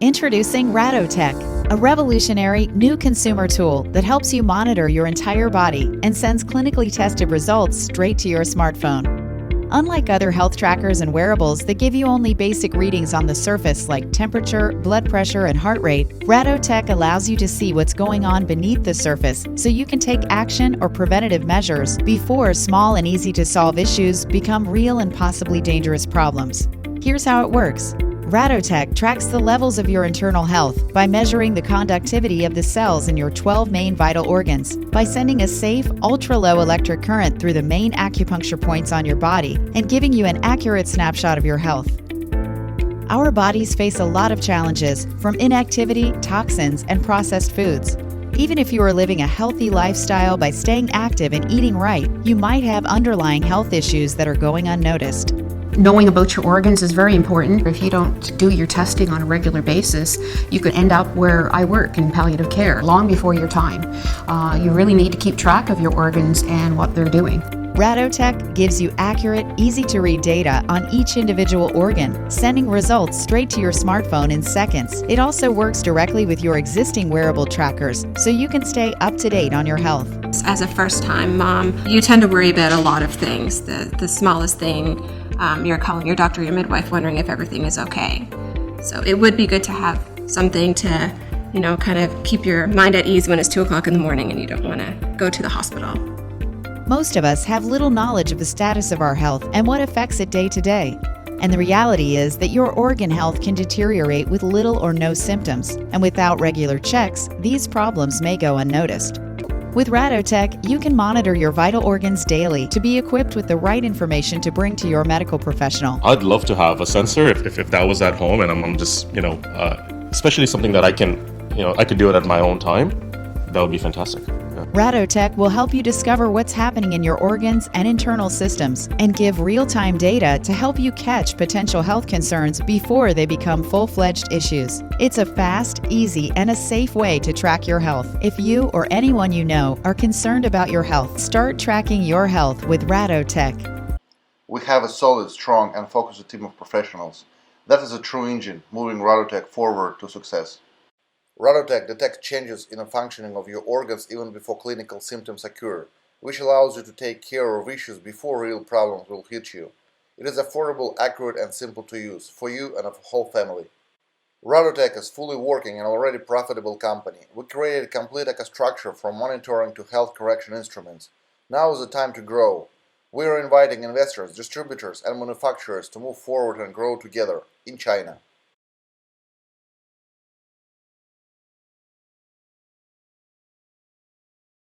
Introducing RaDoTech, a revolutionary new consumer tool that helps you monitor your entire body and sends clinically tested results straight to your smartphone. Unlike other health trackers and wearables that give you only basic readings on the surface like temperature, blood pressure, and heart rate, RaDoTech allows you to see what's going on beneath the surface so you can take action or preventative measures before small and easy-to-solve issues become real and possibly dangerous problems. Here's how it works. RaDoTech tracks the levels of your internal health by measuring the conductivity of the cells in your 12 main vital organs by sending a safe, ultra-low electric current through the main acupuncture points on your body and giving you an accurate snapshot of your health. Our bodies face a lot of challenges, from inactivity, toxins, and processed foods. Even if you are living a healthy lifestyle by staying active and eating right, you might have underlying health issues that are going unnoticed. Knowing about your organs is very important. If you don't do your testing on a regular basis, you could end up where I work in palliative care, long before your time. You really need to keep track of your organs and what they're doing. RaDoTech gives you accurate, easy-to-read data on each individual organ, sending results straight to your smartphone in seconds. It also works directly with your existing wearable trackers, so you can stay up to date on your health. As a first-time mom, you tend to worry about a lot of things. The smallest thing, you're calling your doctor, your midwife, wondering if everything is okay. So it would be good to have something to, kind of keep your mind at ease when it's 2 o'clock in the morning and you don't want to go to the hospital. Most of us have little knowledge of the status of our health and what affects it day to day. And the reality is that your organ health can deteriorate with little or no symptoms, and without regular checks, these problems may go unnoticed. With RaDoTech, you can monitor your vital organs daily to be equipped with the right information to bring to your medical professional. I'd love to have a sensor if that was at home, and I'm just, especially something that I could do it at my own time. That would be fantastic. Yeah. RaDoTech will help you discover what's happening in your organs and internal systems and give real-time data to help you catch potential health concerns before they become full-fledged issues. It's a fast, easy, and a safe way to track your health. If you or anyone you know are concerned about your health, start tracking your health with RaDoTech. We have a solid, strong, and focused team of professionals. That is a true engine moving RaDoTech forward to success. RaDoTech detects changes in the functioning of your organs even before clinical symptoms occur, which allows you to take care of issues before real problems will hit you. It is affordable, accurate, and simple to use for you and the whole family. RaDoTech is fully working and already profitable company. We created a complete structure from monitoring to health correction instruments. Now is the time to grow. We are inviting investors, distributors, and manufacturers to move forward and grow together in China.